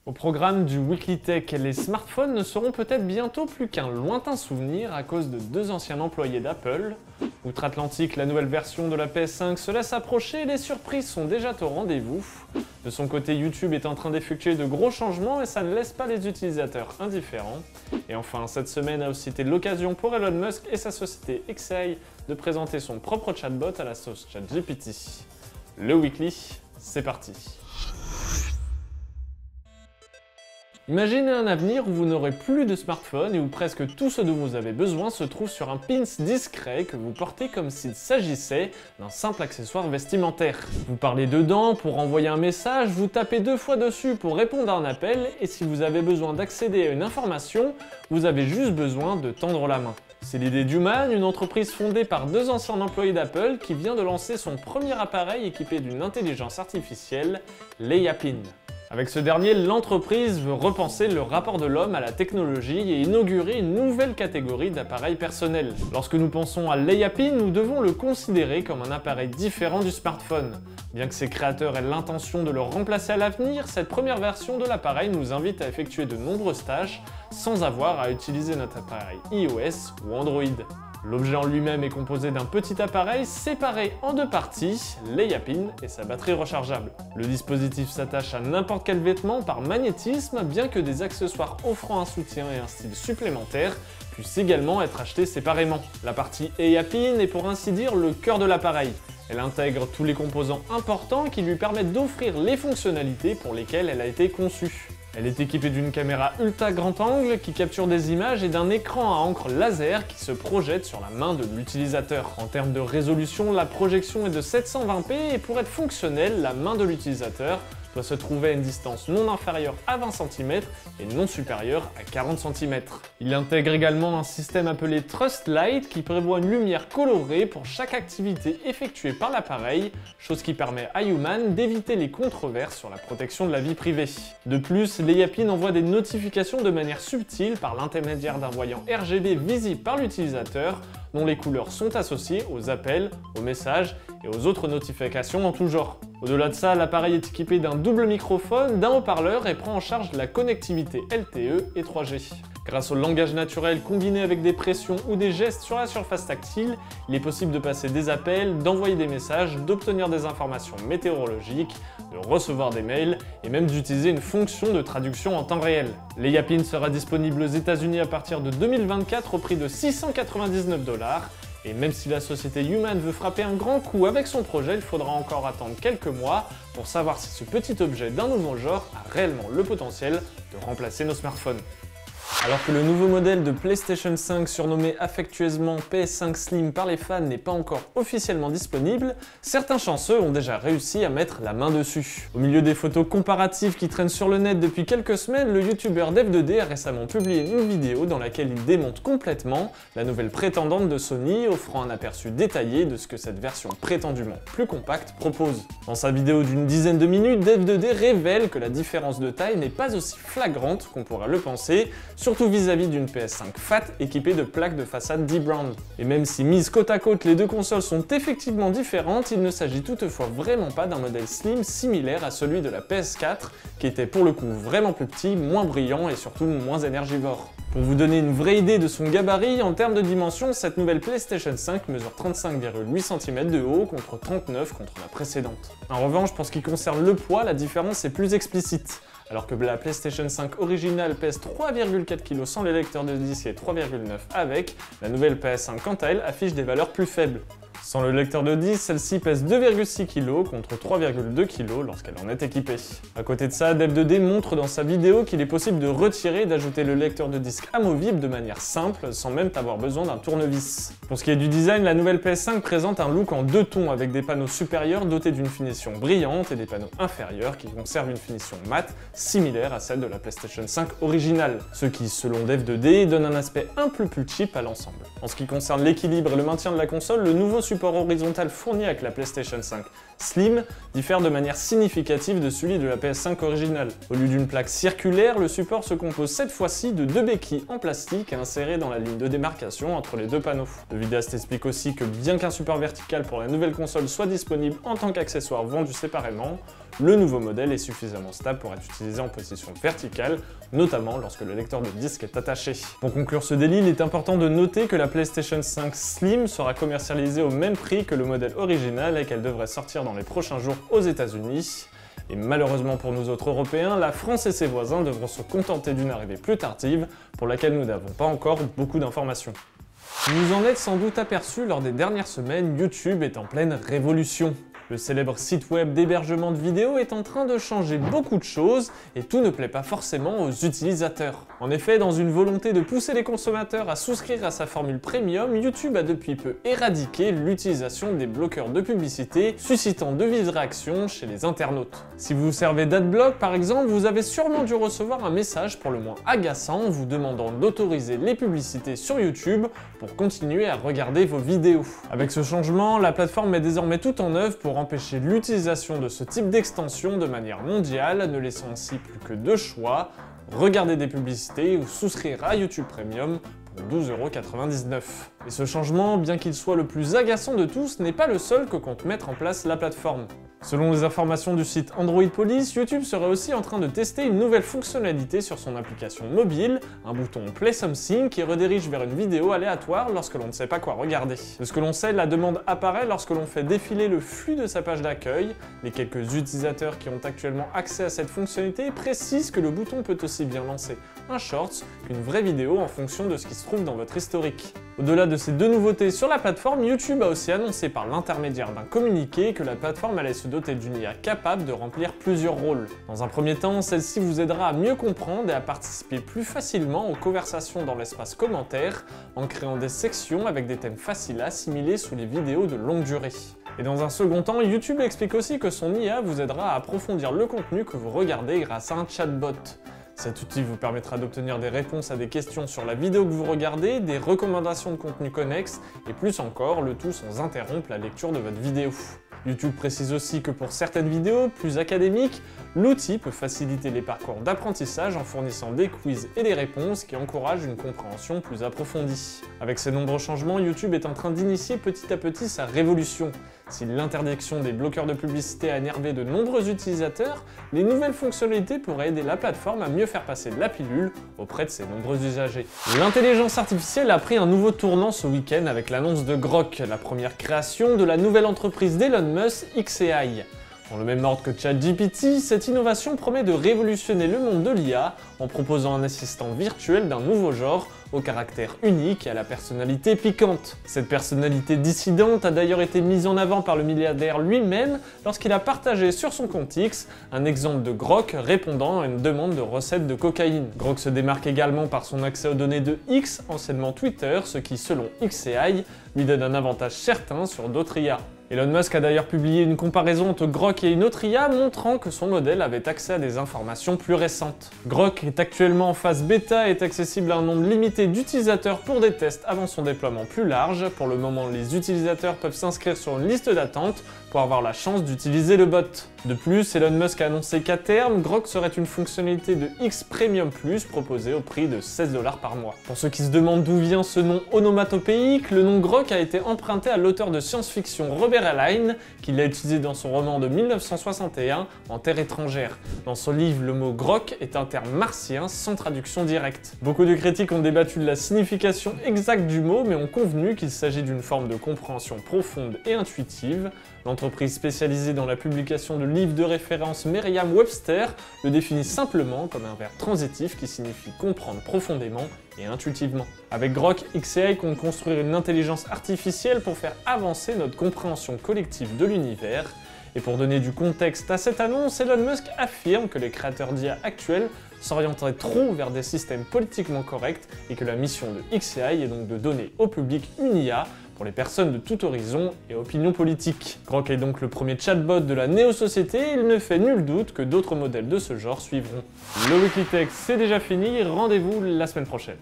Au programme du Weekly Tech, les smartphones ne seront peut-être bientôt plus qu'un lointain souvenir à cause de deux anciens employés d'Apple. Outre-Atlantique, la nouvelle version de la PS5 se laisse approcher et les surprises sont déjà au rendez-vous. De son côté, YouTube est en train d'effectuer de gros changements et ça ne laisse pas les utilisateurs indifférents. Et enfin, cette semaine a aussi été l'occasion pour Elon Musk et sa société xAI de présenter son propre chatbot à la sauce ChatGPT. Le Weekly, c'est parti. Imaginez un avenir où vous n'aurez plus de smartphone et où presque tout ce dont vous avez besoin se trouve sur un pins discret que vous portez comme s'il s'agissait d'un simple accessoire vestimentaire. Vous parlez dedans pour envoyer un message, vous tapez 2 fois dessus pour répondre à un appel et si vous avez besoin d'accéder à une information, vous avez juste besoin de tendre la main. C'est l'idée d'Human, une entreprise fondée par 2 anciens employés d'Apple qui vient de lancer son premier appareil équipé d'une intelligence artificielle, Leyapin. Avec ce dernier, l'entreprise veut repenser le rapport de l'homme à la technologie et inaugurer une nouvelle catégorie d'appareils personnels. Lorsque nous pensons à Leyapin, nous devons le considérer comme un appareil différent du smartphone. Bien que ses créateurs aient l'intention de le remplacer à l'avenir, cette première version de l'appareil nous invite à effectuer de nombreuses tâches sans avoir à utiliser notre appareil iOS ou Android. L'objet en lui-même est composé d'un petit appareil séparé en 2 parties, Leyapin et sa batterie rechargeable. Le dispositif s'attache à n'importe quel vêtement par magnétisme, bien que des accessoires offrant un soutien et un style supplémentaire puissent également être achetés séparément. La partie Leyapin est pour ainsi dire le cœur de l'appareil. Elle intègre tous les composants importants qui lui permettent d'offrir les fonctionnalités pour lesquelles elle a été conçue. Elle est équipée d'une caméra ultra grand angle qui capture des images et d'un écran à encre laser qui se projette sur la main de l'utilisateur. En termes de résolution, la projection est de 720p et pour être fonctionnelle, la main de l'utilisateur doit se trouver à une distance non inférieure à 20 cm et non supérieure à 40 cm. Il intègre également un système appelé Trust Light qui prévoit une lumière colorée pour chaque activité effectuée par l'appareil, chose qui permet à Human d'éviter les controverses sur la protection de la vie privée. De plus, Leyapin envoie des notifications de manière subtile par l'intermédiaire d'un voyant RGB visible par l'utilisateur, dont les couleurs sont associées aux appels, aux messages et aux autres notifications en tout genre. Au-delà de ça, l'appareil est équipé d'un double microphone, d'un haut-parleur et prend en charge la connectivité LTE et 3G. Grâce au langage naturel combiné avec des pressions ou des gestes sur la surface tactile, il est possible de passer des appels, d'envoyer des messages, d'obtenir des informations météorologiques, de recevoir des mails et même d'utiliser une fonction de traduction en temps réel. Leyapin sera disponible aux États-Unis à partir de 2024 au prix de 699 $. Et même si la société Human veut frapper un grand coup avec son projet, il faudra encore attendre quelques mois pour savoir si ce petit objet d'un nouveau genre a réellement le potentiel de remplacer nos smartphones. Alors que le nouveau modèle de PlayStation 5 surnommé affectueusement PS5 Slim par les fans n'est pas encore officiellement disponible, certains chanceux ont déjà réussi à mettre la main dessus. Au milieu des photos comparatives qui traînent sur le net depuis quelques semaines, le youtubeur Dev2D a récemment publié une vidéo dans laquelle il démonte complètement la nouvelle prétendante de Sony, offrant un aperçu détaillé de ce que cette version prétendument plus compacte propose. Dans sa vidéo d'une dizaine de minutes, Dev2D révèle que la différence de taille n'est pas aussi flagrante qu'on pourrait le penser, surtout vis-à-vis d'une PS5 fat équipée de plaques de façade D-Brand. Et même si mises côte à côte, les deux consoles sont effectivement différentes, il ne s'agit toutefois vraiment pas d'un modèle slim similaire à celui de la PS4, qui était pour le coup vraiment plus petit, moins brillant et surtout moins énergivore. Pour vous donner une vraie idée de son gabarit, en termes de dimension, cette nouvelle PlayStation 5 mesure 35,8 cm de haut contre 39 contre la précédente. En revanche, pour ce qui concerne le poids, la différence est plus explicite. Alors que la PlayStation 5 originale pèse 3,4 kg sans les lecteurs de disque et 3,9 avec, la nouvelle PS5 quant à elle affiche des valeurs plus faibles. Sans le lecteur de disque, celle-ci pèse 2,6 kg contre 3,2 kg lorsqu'elle en est équipée. A côté de ça, Dev2D montre dans sa vidéo qu'il est possible de retirer et d'ajouter le lecteur de disque amovible de manière simple, sans même avoir besoin d'un tournevis. Pour ce qui est du design, la nouvelle PS5 présente un look en 2 tons avec des panneaux supérieurs dotés d'une finition brillante et des panneaux inférieurs qui conservent une finition mate similaire à celle de la PlayStation 5 originale, ce qui, selon Dev2D, donne un aspect un peu plus cheap à l'ensemble. En ce qui concerne l'équilibre et le maintien de la console, le nouveau support horizontal fourni avec la PlayStation 5 Slim diffère de manière significative de celui de la PS5 originale. Au lieu d'une plaque circulaire, le support se compose cette fois-ci de 2 béquilles en plastique insérées dans la ligne de démarcation entre les 2 panneaux. Le vidéaste explique aussi que bien qu'un support vertical pour la nouvelle console soit disponible en tant qu'accessoire vendu séparément, le nouveau modèle est suffisamment stable pour être utilisé en position verticale, notamment lorsque le lecteur de disque est attaché. Pour conclure ce délit, il est important de noter que la PlayStation 5 Slim sera commercialisée au même prix que le modèle original et qu'elle devrait sortir dans les prochains jours aux États-Unis. Et malheureusement pour nous autres Européens, la France et ses voisins devront se contenter d'une arrivée plus tardive, pour laquelle nous n'avons pas encore beaucoup d'informations. Vous vous en êtes sans doute aperçu lors des dernières semaines, YouTube est en pleine révolution. Le célèbre site web d'hébergement de vidéos est en train de changer beaucoup de choses et tout ne plaît pas forcément aux utilisateurs. En effet, dans une volonté de pousser les consommateurs à souscrire à sa formule premium, YouTube a depuis peu éradiqué l'utilisation des bloqueurs de publicité, suscitant de vives réactions chez les internautes. Si vous vous servez d'Adblock par exemple, vous avez sûrement dû recevoir un message pour le moins agaçant vous demandant d'autoriser les publicités sur YouTube pour continuer à regarder vos vidéos. Avec ce changement, la plateforme met désormais tout en œuvre pour empêcher l'utilisation de ce type d'extension de manière mondiale, ne laissant ainsi plus que deux choix, regarder des publicités ou souscrire à YouTube Premium pour 12,99 €. Et ce changement, bien qu'il soit le plus agaçant de tous, n'est pas le seul que compte mettre en place la plateforme. Selon les informations du site Android Police, YouTube serait aussi en train de tester une nouvelle fonctionnalité sur son application mobile, un bouton Play Something qui redirige vers une vidéo aléatoire lorsque l'on ne sait pas quoi regarder. De ce que l'on sait, la demande apparaît lorsque l'on fait défiler le flux de sa page d'accueil. Les quelques utilisateurs qui ont actuellement accès à cette fonctionnalité précisent que le bouton peut aussi bien lancer un short qu'une vraie vidéo en fonction de ce qui se trouve dans votre historique. Au-delà de ces deux nouveautés sur la plateforme, YouTube a aussi annoncé par l'intermédiaire d'un communiqué que la plateforme allait se doter d'une IA capable de remplir plusieurs rôles. Dans un premier temps, celle-ci vous aidera à mieux comprendre et à participer plus facilement aux conversations dans l'espace commentaire en créant des sections avec des thèmes faciles à assimiler sous les vidéos de longue durée. Et dans un second temps, YouTube explique aussi que son IA vous aidera à approfondir le contenu que vous regardez grâce à un chatbot. Cet outil vous permettra d'obtenir des réponses à des questions sur la vidéo que vous regardez, des recommandations de contenu connexe et plus encore, le tout sans interrompre la lecture de votre vidéo. YouTube précise aussi que pour certaines vidéos plus académiques, l'outil peut faciliter les parcours d'apprentissage en fournissant des quiz et des réponses qui encouragent une compréhension plus approfondie. Avec ces nombreux changements, YouTube est en train d'initier petit à petit sa révolution. Si l'interdiction des bloqueurs de publicité a énervé de nombreux utilisateurs, les nouvelles fonctionnalités pourraient aider la plateforme à mieux faire passer la pilule auprès de ses nombreux usagers. L'intelligence artificielle a pris un nouveau tournant ce week-end avec l'annonce de Grok, la première création de la nouvelle entreprise d'Elon Musk, xAI. Dans le même ordre que ChatGPT, cette innovation promet de révolutionner le monde de l'IA en proposant un assistant virtuel d'un nouveau genre, au caractère unique et à la personnalité piquante. Cette personnalité dissidente a d'ailleurs été mise en avant par le milliardaire lui-même lorsqu'il a partagé sur son compte X un exemple de Grok répondant à une demande de recette de cocaïne. Grok se démarque également par son accès aux données de X, anciennement Twitter, ce qui, selon xAI, lui donne un avantage certain sur d'autres IA. Elon Musk a d'ailleurs publié une comparaison entre Grok et une autre IA montrant que son modèle avait accès à des informations plus récentes. Grok est actuellement en phase bêta et est accessible à un nombre limité d'utilisateurs pour des tests avant son déploiement plus large. Pour le moment, les utilisateurs peuvent s'inscrire sur une liste d'attente pour avoir la chance d'utiliser le bot. De plus, Elon Musk a annoncé qu'à terme, Grok serait une fonctionnalité de X Premium Plus proposée au prix de 16 $ par mois. Pour ceux qui se demandent d'où vient ce nom onomatopéique, le nom Grok a été emprunté à l'auteur de science-fiction Robert Heinlein, qui l'a utilisé dans son roman de 1961, En Terre étrangère. Dans son livre, le mot Grok est un terme martien sans traduction directe. Beaucoup de critiques ont débattu de la signification exacte du mot, mais ont convenu qu'il s'agit d'une forme de compréhension profonde et intuitive. L'entreprise spécialisée dans la publication de livres de référence Merriam-Webster le définit simplement comme un verbe transitif qui signifie comprendre profondément et intuitivement. Avec Grok, xAI compte construire une intelligence artificielle pour faire avancer notre compréhension collective de l'univers. Et pour donner du contexte à cette annonce, Elon Musk affirme que les créateurs d'IA actuels s'orienteraient trop vers des systèmes politiquement corrects et que la mission de xAI est donc de donner au public une IA pour les personnes de tout horizon et opinion politique. Grok est donc le premier chatbot de la néo-société et il ne fait nul doute que d'autres modèles de ce genre suivront. Le Weekly Tech, c'est déjà fini, rendez-vous la semaine prochaine.